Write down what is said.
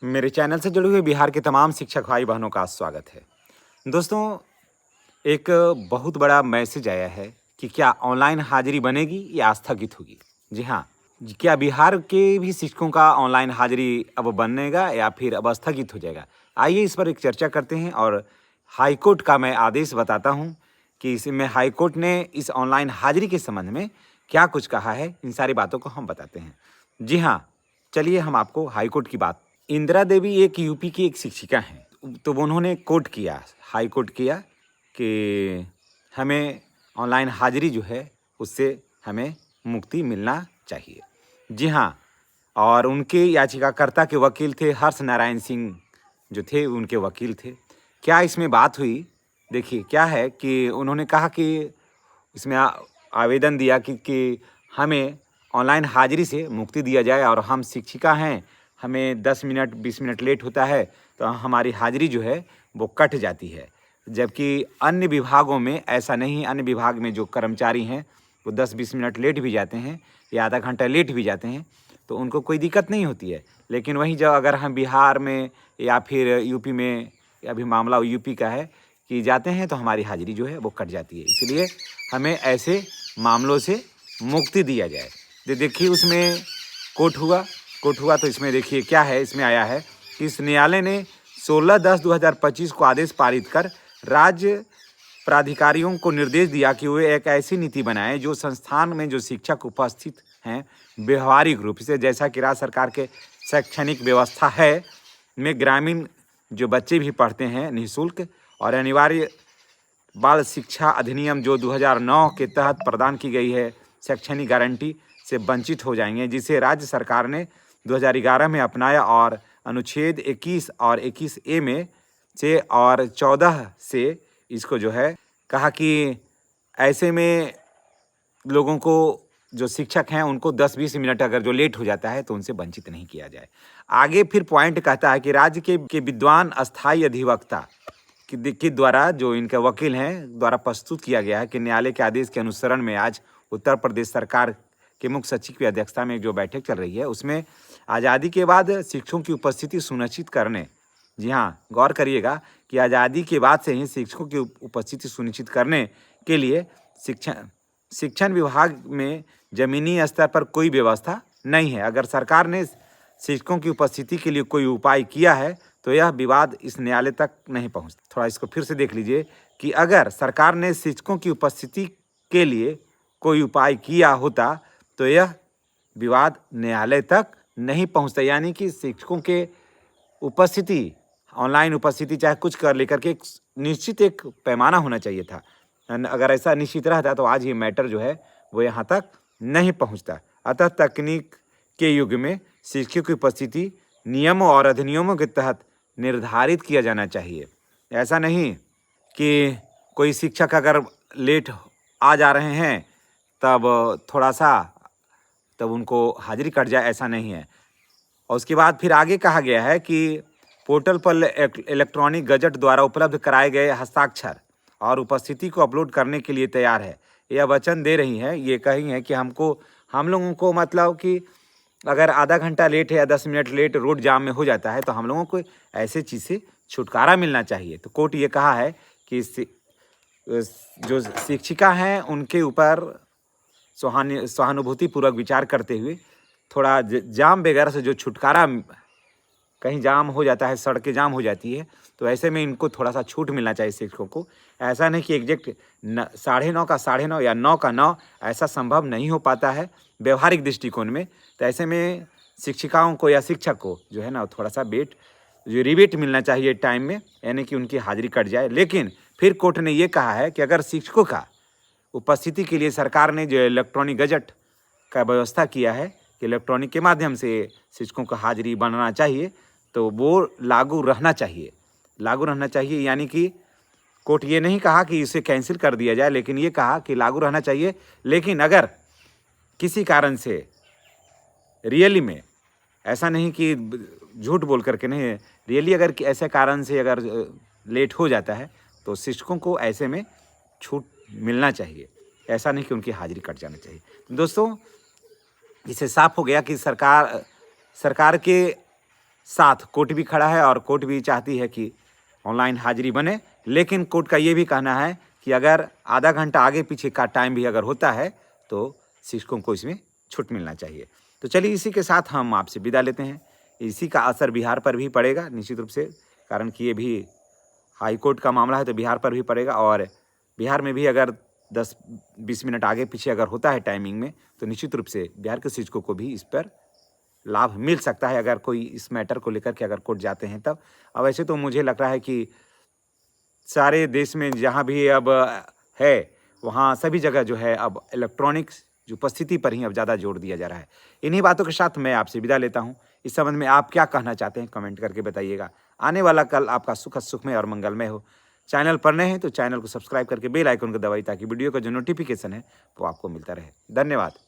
मेरे चैनल से जुड़े हुए बिहार के तमाम शिक्षक भाई बहनों का स्वागत है। दोस्तों, एक बहुत बड़ा मैसेज आया है कि क्या ऑनलाइन हाजिरी बनेगी या स्थगित होगी। जी हाँ, क्या बिहार के भी शिक्षकों का ऑनलाइन हाजिरी अब बनेगा या फिर अब स्थगित हो जाएगा। आइए इस पर एक चर्चा करते हैं और हाईकोर्ट का मैं आदेश बताता हूँ कि इसमें हाईकोर्ट ने इस ऑनलाइन हाजिरी के संबंध में क्या कुछ कहा है। इन सारी बातों को हम बताते हैं। जी हाँ, चलिए हम आपको हाईकोर्ट की बात। इंदिरा देवी एक यूपी की एक शिक्षिका हैं, तो उन्होंने कोर्ट किया, हाई कोर्ट किया कि हमें ऑनलाइन हाजिरी जो है उससे हमें मुक्ति मिलना चाहिए। जी हाँ, और उनके याचिकाकर्ता के वकील थे हर्ष नारायण सिंह, जो थे उनके वकील थे। क्या इसमें बात हुई, देखिए क्या है कि उन्होंने कहा कि इसमें आवेदन दिया कि हमें ऑनलाइन हाजिरी से मुक्ति दिया जाए, और हम शिक्षिका हैं, हमें 10 मिनट 20 मिनट लेट होता है तो हमारी हाजिरी जो है वो कट जाती है। जबकि अन्य विभागों में ऐसा नहीं है। अन्य विभाग में जो कर्मचारी हैं वो 10-20 मिनट लेट भी जाते हैं या आधा घंटा लेट भी जाते हैं तो उनको कोई दिक्कत नहीं होती है। लेकिन वहीं जब अगर हम बिहार में या फिर यूपी में, अभी मामला यूपी का है, कि जाते हैं तो हमारी हाजिरी जो है वो कट जाती है। इसलिए हमें ऐसे मामलों से मुक्ति दिया जाए। देखिए उसमें कोर्ट हुआ तो इसमें देखिए क्या है, इसमें आया है कि इस न्यायालय ने 16/10/2025 को आदेश पारित कर राज्य प्राधिकारियों को निर्देश दिया कि वे एक ऐसी नीति बनाएं जो संस्थान में जो शिक्षक उपस्थित हैं व्यवहारिक रूप से, जैसा कि राज्य सरकार के शैक्षणिक व्यवस्था है में ग्रामीण जो बच्चे भी पढ़ते हैं निःशुल्क, और अनिवार्य बाल शिक्षा अधिनियम जो 2009 के तहत प्रदान की गई है शैक्षणिक गारंटी से वंचित हो जाएंगे, जिसे राज्य सरकार ने 2011 में अपनाया, और अनुच्छेद 21 और 21A में से और 14 से इसको जो है कहा कि ऐसे में लोगों को, जो शिक्षक हैं उनको 10-20 मिनट अगर जो लेट हो जाता है तो उनसे वंचित नहीं किया जाए। आगे फिर पॉइंट कहता है कि राज्य के विद्वान अस्थायी अधिवक्ता के द्वारा, जो इनके वकील हैं, द्वारा प्रस्तुत किया गया है कि न्यायालय के आदेश के अनुसरण में आज उत्तर प्रदेश सरकार के मुख्य सचिव की अध्यक्षता में जो बैठक चल रही है उसमें आज़ादी के बाद शिक्षकों की उपस्थिति सुनिश्चित करने, जी हाँ गौर करिएगा कि आज़ादी के बाद से ही शिक्षकों की उपस्थिति सुनिश्चित करने के लिए शिक्षण विभाग में जमीनी स्तर पर कोई व्यवस्था नहीं है। अगर सरकार ने शिक्षकों की उपस्थिति के लिए कोई उपाय किया है तो यह विवाद इस न्यायालय तक नहीं पहुँचता। थोड़ा इसको फिर से देख लीजिए कि अगर सरकार ने शिक्षकों की उपस्थिति के लिए कोई उपाय किया होता तो यह विवाद न्यायालय तक नहीं पहुँचता। यानी कि शिक्षकों के उपस्थिति, ऑनलाइन उपस्थिति चाहे कुछ कर लेकर के एक निश्चित एक पैमाना होना चाहिए था। अगर ऐसा निश्चित रहता तो आज ये मैटर जो है वो यहाँ तक नहीं पहुँचता। अतः तकनीक के युग में शिक्षकों की उपस्थिति नियमों और अधिनियमों के तहत निर्धारित किया जाना चाहिए। ऐसा नहीं कि कोई शिक्षक अगर लेट आ जा रहे हैं तब उनको हाजिरी कट जाए, ऐसा नहीं है। और उसके बाद फिर आगे कहा गया है कि पोर्टल पर इलेक्ट्रॉनिक गजट द्वारा उपलब्ध कराए गए हस्ताक्षर और उपस्थिति को अपलोड करने के लिए तैयार है। यह वचन दे रही है, ये कही है कि हम लोगों को मतलब कि अगर आधा घंटा लेट है या 10 मिनट लेट रोड जाम में हो जाता है तो हम लोगों को ऐसे चीज़ से छुटकारा मिलना चाहिए। तो कोर्ट ये कहा है कि जो शिक्षिका हैं उनके ऊपर सहानुभूतिपूर्वक विचार करते हुए थोड़ा जाम वगैरह से जो छुटकारा, कहीं जाम हो जाता है, सड़कें जाम हो जाती है, तो ऐसे में इनको थोड़ा सा छूट मिलना चाहिए शिक्षकों को। ऐसा नहीं कि एग्जैक्ट 9:30 का 9:30 या 9 का 9, ऐसा संभव नहीं हो पाता है व्यवहारिक दृष्टिकोण में। तो ऐसे में शिक्षिकाओं को या शिक्षक को जो है ना थोड़ा सा रिबेट मिलना चाहिए टाइम में, यानी कि उनकी हाजिरी कट जाए। लेकिन फिर कोर्ट ने ये कहा है कि अगर शिक्षकों का उपस्थिति के लिए सरकार ने जो इलेक्ट्रॉनिक गजट का व्यवस्था किया है कि इलेक्ट्रॉनिक के माध्यम से शिक्षकों का हाजिरी बनना चाहिए, तो वो लागू रहना चाहिए। यानी कि कोर्ट ये नहीं कहा कि इसे कैंसिल कर दिया जाए, लेकिन ये कहा कि लागू रहना चाहिए। लेकिन अगर किसी कारण से रियली में, ऐसा नहीं कि झूठ बोल करके नहीं, रियली अगर ऐसे कारण से अगर लेट हो जाता है तो शिक्षकों को ऐसे में छूट मिलना चाहिए। ऐसा नहीं कि उनकी हाजिरी कट जाना चाहिए। दोस्तों, इससे साफ हो गया कि सरकार के साथ कोर्ट भी खड़ा है और कोर्ट भी चाहती है कि ऑनलाइन हाजिरी बने, लेकिन कोर्ट का ये भी कहना है कि अगर आधा घंटा आगे पीछे का टाइम भी अगर होता है तो शिक्षकों को इसमें छूट मिलना चाहिए। तो चलिए इसी के साथ हम आपसे विदा लेते हैं। इसी का असर बिहार पर भी पड़ेगा निश्चित रूप से, कारण कि ये भी हाई कोर्ट का मामला है तो बिहार पर भी पड़ेगा। और बिहार में भी अगर 10-20 मिनट आगे पीछे अगर होता है टाइमिंग में तो निश्चित रूप से बिहार के शिक्षकों को भी इस पर लाभ मिल सकता है, अगर कोई इस मैटर को लेकर के अगर कोर्ट जाते हैं तब। अब वैसे तो मुझे लग रहा है कि सारे देश में जहाँ भी अब है वहाँ सभी जगह जो है अब इलेक्ट्रॉनिक्स जो उपस्थिति पर ही अब ज़्यादा जोर दिया जा रहा है। इन्हीं बातों के साथ मैं आपसे विदा लेता हूँ। इस संबंध में आप क्या कहना चाहते हैं कमेंट करके बताइएगा। आने वाला कल आपका सुखमय और मंगलमय हो। चैनल पर नए हैं तो चैनल को सब्सक्राइब करके बेल आइकन को दबाइए ताकि वीडियो का जो नोटिफिकेशन है वो आपको मिलता रहे। धन्यवाद।